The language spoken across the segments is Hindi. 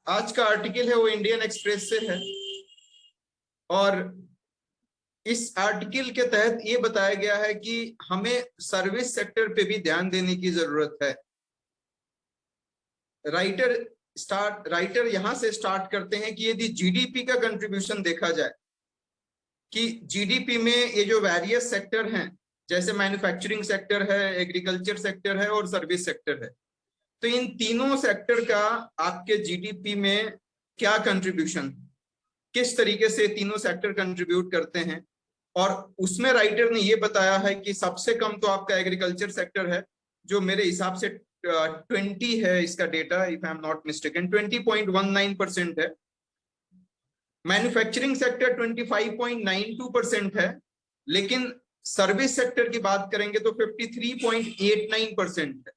आज का आर्टिकल है वो इंडियन एक्सप्रेस से है और इस आर्टिकल के तहत ये बताया गया है कि हमें सर्विस सेक्टर पे भी ध्यान देने की जरूरत है। राइटर यहां से स्टार्ट करते हैं कि यदि जीडीपी का कंट्रीब्यूशन देखा जाए कि जीडीपी में ये जो वेरियस सेक्टर हैं जैसे मैन्युफैक्चरिंग सेक्टर है, एग्रीकल्चर सेक्टर है और सर्विस सेक्टर है, तो इन तीनों सेक्टर का आपके जीडीपी में क्या कंट्रीब्यूशन, किस तरीके से तीनों सेक्टर कंट्रीब्यूट करते हैं। और उसमें राइटर ने ये बताया है कि सबसे कम तो आपका एग्रीकल्चर सेक्टर है जो मेरे हिसाब से 20 है इसका data, if I am not mistaken 20.19% है। मैन्युफैक्चरिंग सेक्टर 25.92% है, लेकिन सर्विस सेक्टर की बात करेंगे तो 53.89% है।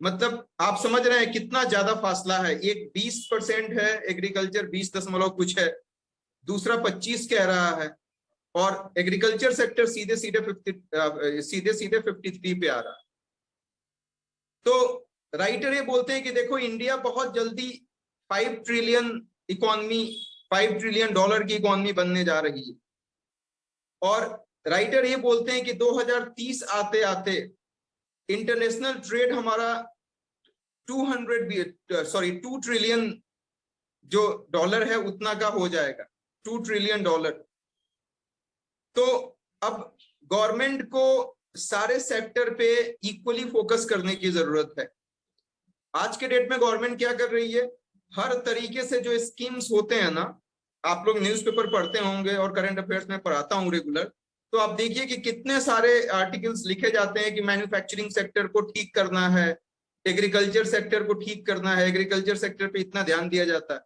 मतलब आप समझ रहे हैं कितना ज्यादा फासला है। एक 20% है एग्रीकल्चर, 20 दशमलव कुछ है, दूसरा 25 कह रहा है और एग्रीकल्चर सेक्टर सीधे सीधे 53 पे आ रहा है। तो राइटर ये बोलते हैं कि देखो इंडिया बहुत जल्दी 5 ट्रिलियन इकोनॉमी, $5 ट्रिलियन की इकोनॉमी बनने जा रही है। और राइटर ये बोलते हैं कि 2030 आते आते इंटरनेशनल ट्रेड हमारा 2 ट्रिलियन जो डॉलर है उतना का हो जाएगा, $2 ट्रिलियन। तो अब गवर्नमेंट को सारे सेक्टर पे इक्वली फोकस करने की जरूरत है। आज के डेट में गवर्नमेंट क्या कर रही है, हर तरीके से जो स्कीम्स होते हैं ना, आप लोग न्यूज़पेपर पढ़ते होंगे और करंट अफेयर्स में पढ़ाता हूं रेगुलर, तो आप देखिए कि कितने सारे आर्टिकल्स लिखे जाते हैं कि मैन्युफैक्चरिंग सेक्टर को ठीक करना है, एग्रीकल्चर सेक्टर को ठीक करना है, एग्रीकल्चर सेक्टर पे इतना ध्यान दिया जाता है।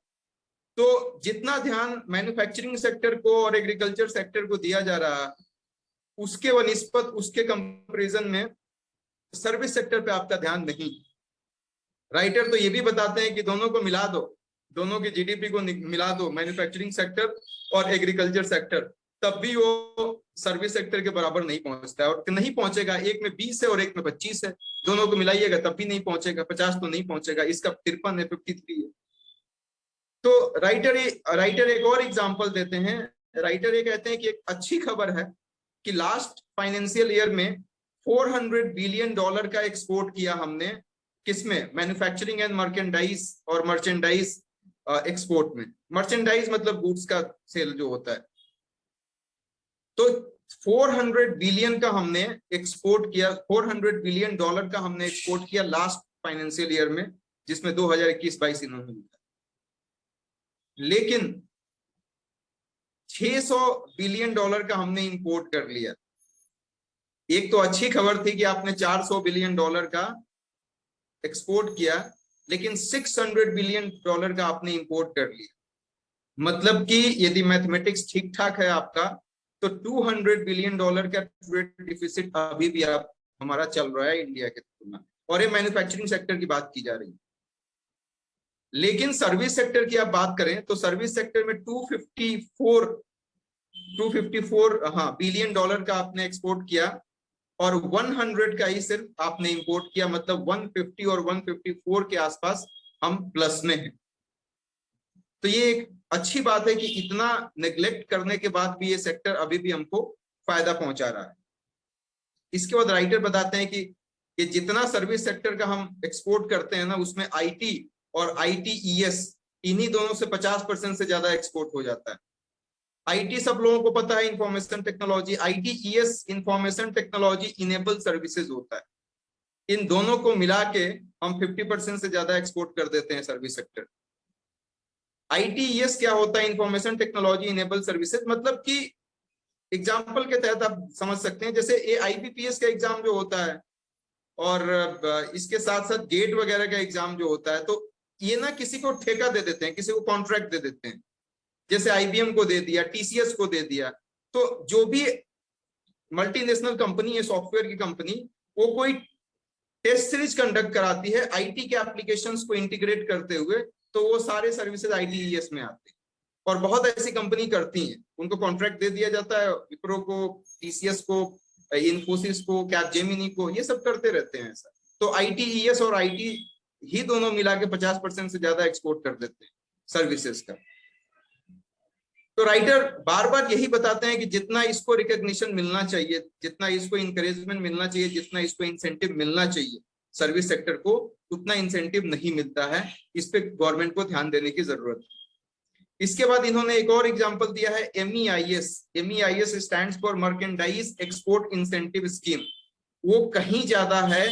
तो जितना ध्यान मैन्युफैक्चरिंग सेक्टर को और एग्रीकल्चर सेक्टर को दिया जा रहा है उसके वनिस्पत, उसके कंपैरिजन में सर्विस सेक्टर पे आपका ध्यान नहीं। राइटर तो ये भी बताते हैं कि दोनों को मिला दो, दोनों की जीडीपी को मिला दो, मैन्युफैक्चरिंग सेक्टर और एग्रीकल्चर सेक्टर, तब भी वो सर्विस सेक्टर के बराबर नहीं पहुंचता है और नहीं पहुंचेगा। एक में 20 है और एक में 25 है, दोनों को मिलाइएगा तब भी नहीं पहुंचेगा, 50 तो नहीं पहुंचेगा, इसका 53 है, 53 है। तो राइटर एक और एग्जांपल देते हैं। राइटर ये कहते हैं कि एक अच्छी खबर है कि लास्ट फाइनेंशियल ईयर में $400 बिलियन का एक्सपोर्ट किया हमने, किसमें, मैन्युफैक्चरिंग एंड मर्चेंडाइज और मर्चेंडाइज एक्सपोर्ट में। मर्चेंडाइज मतलब गुड्स का सेल जो होता है। तो 400 बिलियन का हमने एक्सपोर्ट किया, $400 बिलियन का हमने एक्सपोर्ट किया लास्ट फाइनेंशियल ईयर में, जिसमें 2021-22 इन्होंने लिखा। लेकिन $600 बिलियन का हमने इंपोर्ट कर लिया। एक तो अच्छी खबर थी कि आपने $400 बिलियन का एक्सपोर्ट किया, लेकिन $600 बिलियन का आपने इंपोर्ट कर लिया। मतलब कि यदि मैथमेटिक्स ठीक ठाक है आपका, तो $200 बिलियन का ट्रेड डिफिसिट अभी भी आप हमारा चल रहा है इंडिया के तुलना में, और ये मैन्युफैक्चरिंग सेक्टर की बात की जा रही है। लेकिन सर्विस सेक्टर की आप बात करें तो सर्विस सेक्टर में 254 बिलियन का आपने एक्सपोर्ट किया और 100 का ही सिर्फ आपने इंपोर्ट किया। मतलब 150 और 154 के आसपास हम प्लस में हैं। तो ये एक अच्छी बात है कि इतना नेग्लेक्ट करने के बाद भी ये सेक्टर अभी भी हमको फायदा पहुंचा रहा है। इसके बाद राइटर बताते हैं कि जितना सर्विस सेक्टर का हम एक्सपोर्ट करते हैं ना, उसमें आईटी और ITES इन्हीं दोनों से 50% से ज्यादा एक्सपोर्ट हो जाता है। आईटी सब लोगों को पता है, information technology. ITES information technology enable services होता है। इन दोनों को मिला के हम 50% से ज्यादा एक्सपोर्ट कर देते हैं सर्विस सेक्टर। ITES क्या होता है, इंफॉर्मेशन टेक्नोलॉजी इनेबल सर्विसेज, मतलब कि एग्जाम्पल के तहत आप समझ सकते हैं, जैसे IBPS का एग्जाम जो होता है और इसके साथ साथ गेट वगैरह का एग्जाम जो होता है, तो ये ना किसी को ठेका दे देते हैं, किसी को कॉन्ट्रैक्ट दे देते हैं। जैसे IBM को दे दिया, TCS को दे दिया। तो जो भी मल्टीनेशनल कंपनी है, सॉफ्टवेयर की कंपनी, वो कोई टेस्ट सीरीज कंडक्ट कराती है IT के एप्लीकेशंस को इंटीग्रेट करते हुए, तो वो सारे सर्विसेज ITES में आते हैं। और बहुत ऐसी कंपनी करती हैं, उनको कॉन्ट्रैक्ट दे दिया जाता है, विप्रो को, TCS को, इन्फोसिस को, कैपजेमिनी को, ये सब करते रहते हैं ऐसा। तो ITES और ही दोनों मिला के 50% से ज्यादा एक्सपोर्ट कर देते हैं सर्विसेज का। तो राइटर बार बार यही बताते हैं कि जितना इसको रिकॉग्निशन मिलना चाहिए, जितना इसको इंकरेजमेंट मिलना चाहिए, जितना इसको इंसेंटिव मिलना चाहिए सर्विस सेक्टर को, उतना इंसेंटिव नहीं मिलता है। इस पे गवर्नमेंट को ध्यान देने की जरूरत है। इसके बाद इन्होंने एक और एग्जांपल दिया है MEIS। MEIS stands for merchandise export incentive scheme. वो कहीं ज्यादा है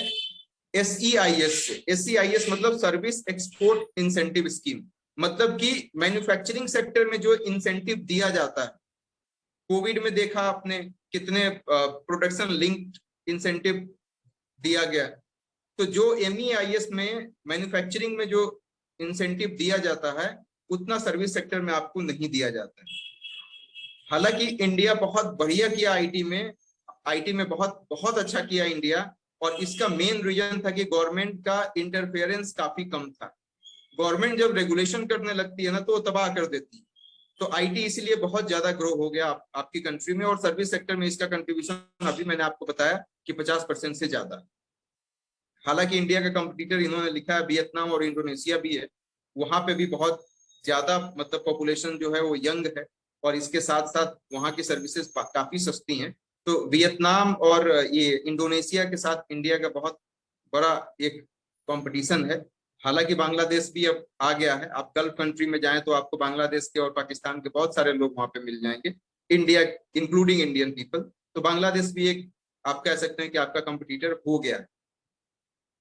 SEIS से। SEIS मतलब सर्विस एक्सपोर्ट इंसेंटिव स्कीम, मतलब कि मैन्युफैक्चरिंग सेक्टर में जो इंसेंटिव दिया जाता है, कोविड में देखा आपने कितने प्रोडक्शन लिंक्ड इंसेंटिव दिया गया। तो जो MEIS में मैन्युफैक्चरिंग में जो इंसेंटिव दिया जाता है, उतना सर्विस सेक्टर में आपको नहीं दिया जाता है। हालांकि इंडिया बहुत बढ़िया किया आईटी में बहुत बहुत अच्छा किया इंडिया, और इसका मेन रीजन था कि गवर्नमेंट का इंटरफेरेंस काफी कम था। गवर्नमेंट जब रेगुलेशन करने लगती है ना, तो वो तबाह कर देती है। तो आईटी इसीलिए बहुत ज्यादा ग्रो हो गया आपकी कंट्री में, और सर्विस सेक्टर में इसका कंट्रीब्यूशन अभी मैंने आपको बताया कि 50% से ज्यादा। हालांकि इंडिया का कंपटीटर इन्होंने लिखा है वियतनाम और इंडोनेशिया भी है, वहां पे भी बहुत ज्यादा मतलब पॉपुलेशन जो है वो यंग है, और इसके साथ साथ वहां की सर्विसेज काफी सस्ती हैं। तो वियतनाम और ये इंडोनेशिया के साथ इंडिया का बहुत बड़ा एक कंपटीशन है। हालांकि बांग्लादेश भी अब आ गया है। आप गल्फ कंट्री में जाएं तो आपको बांग्लादेश के और पाकिस्तान के बहुत सारे लोग वहां पे मिल जाएंगे, इंडिया इंक्लूडिंग इंडियन पीपल। तो बांग्लादेश भी एक आप कह सकते हैं कि आपका कंपटीटर हो गया है।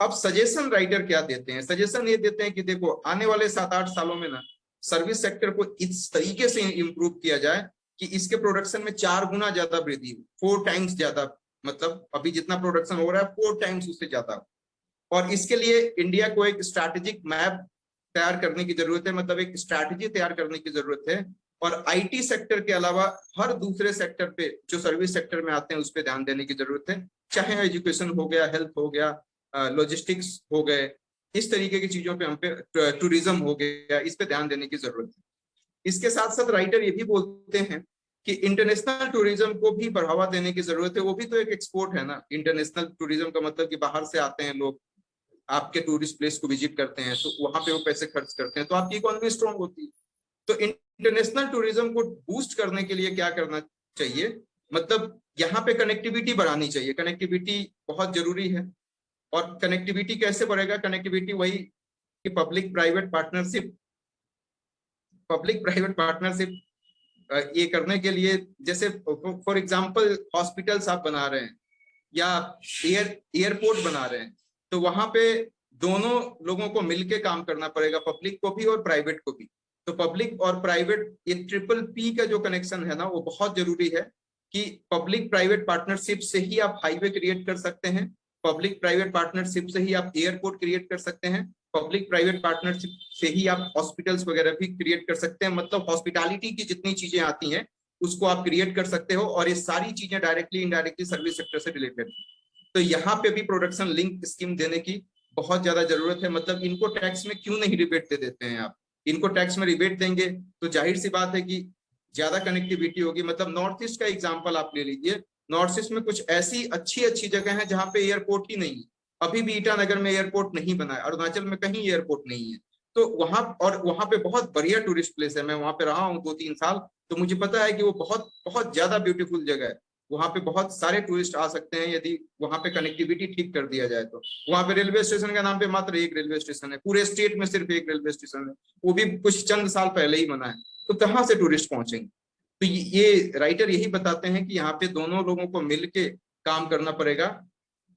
अब सजेशन राइटर क्या देते हैं? सजेशन ये देते हैं कि देखो, आने वाले 7-8 सालों में ना सर्विस सेक्टर को इस तरीके से इंप्रूव किया जाए कि इसके प्रोडक्शन में 4 गुना ज्यादा वृद्धि हो, 4 टाइम्स ज्यादा, मतलब अभी जितना प्रोडक्शन हो रहा है 4 टाइम्स उससे ज्यादा हो। और इसके लिए इंडिया को एक स्ट्रैटेजिक मैप तैयार करने की जरूरत है, मतलब एक स्ट्रैटेजी तैयार करने की जरूरत है। और आईटी सेक्टर के अलावा हर दूसरे सेक्टर पे जो सर्विस सेक्टर में आते हैं उस पर ध्यान देने की जरूरत है, चाहे एजुकेशन हो गया, हेल्थ हो गया, लॉजिस्टिक्स हो गए, इस तरीके की चीजों पे हम पे, टूरिज्म हो गया, इस पे ध्यान देने की जरूरत है। इसके साथ साथ राइटर ये भी बोलते हैं कि इंटरनेशनल टूरिज्म को भी बढ़ावा देने की जरूरत है। वो भी तो एक एक्सपोर्ट है ना। इंटरनेशनल टूरिज्म का मतलब कि बाहर से आते हैं लोग, आपके टूरिस्ट प्लेस को विजिट करते हैं, तो वहां पे वो पैसे खर्च करते हैं, तो आपकी इकोनॉमी स्ट्रांग होती है। तो इंटरनेशनल टूरिज्म को बूस्ट करने के लिए क्या करना चाहिए? मतलब यहाँ पे कनेक्टिविटी बढ़ानी चाहिए। कनेक्टिविटी बहुत जरूरी है। और कनेक्टिविटी कैसे बढ़ेगा? कनेक्टिविटी वही कि पब्लिक प्राइवेट पार्टनरशिप ये करने के लिए, जैसे फॉर एग्जांपल हॉस्पिटल्स आप बना रहे हैं या एयरपोर्ट बना रहे हैं, तो वहां पे दोनों लोगों को मिलके काम करना पड़ेगा, पब्लिक को भी और प्राइवेट को भी। तो पब्लिक और प्राइवेट, ये PPP का जो कनेक्शन है ना, वो बहुत जरूरी है कि पब्लिक प्राइवेट पार्टनरशिप से ही आप हाईवे क्रिएट कर सकते हैं, पब्लिक प्राइवेट पार्टनरशिप से ही आप एयरपोर्ट क्रिएट कर सकते हैं, पब्लिक प्राइवेट पार्टनरशिप से ही आप हॉस्पिटल्स वगैरह भी क्रिएट कर सकते हैं। मतलब हॉस्पिटैलिटी की जितनी चीजें आती हैं उसको आप क्रिएट कर सकते हो, और ये सारी चीजें डायरेक्टली इनडायरेक्टली सर्विस सेक्टर से रिलेटेड। तो यहाँ पे भी प्रोडक्शन लिंक स्कीम देने की बहुत ज्यादा जरूरत है। मतलब इनको टैक्स में क्यों नहीं रिबेट दे देते हैं आप? इनको टैक्स में रिबेट देंगे तो जाहिर सी बात है कि ज्यादा कनेक्टिविटी होगी। मतलब नॉर्थ ईस्ट का एग्जांपल आप ले लीजिए। नॉर्थ ईस्ट में कुछ ऐसी अच्छी अच्छी जगह है जहां पे एयरपोर्ट ही नहीं है। अभी भी ईटानगर में एयरपोर्ट नहीं बना है, अरुणाचल में कहीं एयरपोर्ट नहीं है। तो वहां पे बहुत बढ़िया टूरिस्ट प्लेस है। मैं वहां पे रहा हूँ 2-3 साल, तो मुझे पता है कि वो बहुत बहुत ज्यादा ब्यूटीफुल जगह है। वहां पे बहुत सारे टूरिस्ट आ सकते हैं यदि वहां पे कनेक्टिविटी ठीक कर दिया जाए तो। वहां पे रेलवे स्टेशन का नाम पे मात्र एक रेलवे स्टेशन है, पूरे स्टेट में सिर्फ एक रेलवे स्टेशन है, वो भी कुछ चंद साल पहले ही बना है। तो कहाँ से टूरिस्ट पहुंचेंगे? तो ये राइटर यही बताते हैं कि यहाँ पे दोनों लोगों को मिलके काम करना पड़ेगा,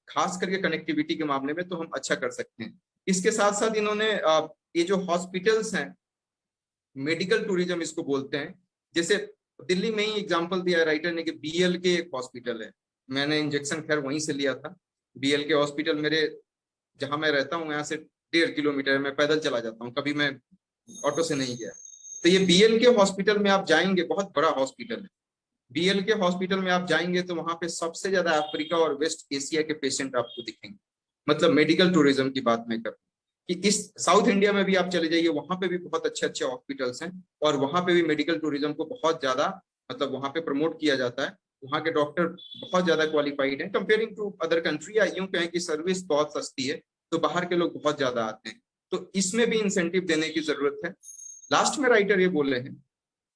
खास करके कनेक्टिविटी के मामले में तो हम अच्छा कर सकते हैं। इसके साथ साथ इन्होंने ये जो हॉस्पिटल्स हैं, मेडिकल टूरिज्म इसको बोलते हैं। जैसे दिल्ली में ही एग्जांपल दिया है राइटर ने कि BLK एक हॉस्पिटल है। मैंने इंजेक्शन खैर वहीं से लिया था। BLK हॉस्पिटल मेरे जहां मैं रहता हूँ यहाँ से 1.5 किलोमीटर, मैं पैदल चला जाता हूँ, कभी मैं ऑटो से नहीं गया। तो ये BLK हॉस्पिटल में आप जाएंगे, बहुत बड़ा हॉस्पिटल है। BLK हॉस्पिटल में आप जाएंगे तो वहां पे सबसे ज्यादा अफ्रीका और वेस्ट एशिया के पेशेंट आपको दिखेंगे। मतलब मेडिकल टूरिज्म की बात मैं कर कि इस साउथ इंडिया में भी आप चले जाइए, वहां पे भी बहुत अच्छे अच्छे हॉस्पिटल्स हैं, और वहां पे भी मेडिकल टूरिज्म को बहुत ज्यादा मतलब वहां पे प्रमोट किया जाता है। वहां के डॉक्टर बहुत ज्यादा क्वालिफाइड हैं कंपेयरिंग टू अदर कंट्री, या यूं कहें कि सर्विस बहुत सस्ती है, तो बाहर के लोग बहुत ज्यादा आते हैं। तो इसमें भी इंसेंटिव देने की जरूरत है। लास्ट में राइटर ये बोले हैं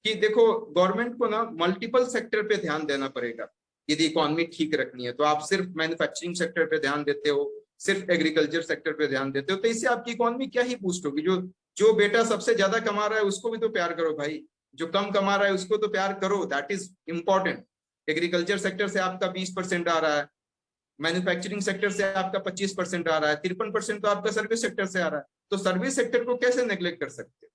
कि देखो गवर्नमेंट को ना मल्टीपल सेक्टर पे ध्यान देना पड़ेगा यदि इकोनॉमी ठीक रखनी है। तो आप सिर्फ मैन्युफैक्चरिंग सेक्टर पे ध्यान देते हो, सिर्फ एग्रीकल्चर सेक्टर पे ध्यान देते हो, तो इससे आपकी इकोनॉमी क्या ही बूस्ट होगी। जो जो बेटा सबसे ज्यादा कमा रहा है उसको भी तो प्यार करो भाई, जो कम कमा रहा है उसको तो प्यार करो, that is important. Agriculture sector से आपका 20% आ रहा है, मैन्युफैक्चरिंग सेक्टर से आपका 25% आ रहा है, 53% तो आपका सर्विस सेक्टर से आ रहा है। तो सर्विस सेक्टर को कैसे नेग्लेक्ट कर सकते हैं?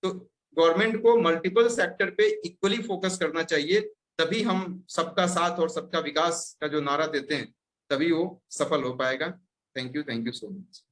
तो गवर्नमेंट को मल्टीपल सेक्टर पे इक्वली फोकस करना चाहिए, तभी हम सबका साथ और सबका विकास का जो नारा देते हैं तभी वो सफल हो पाएगा। Thank you so much.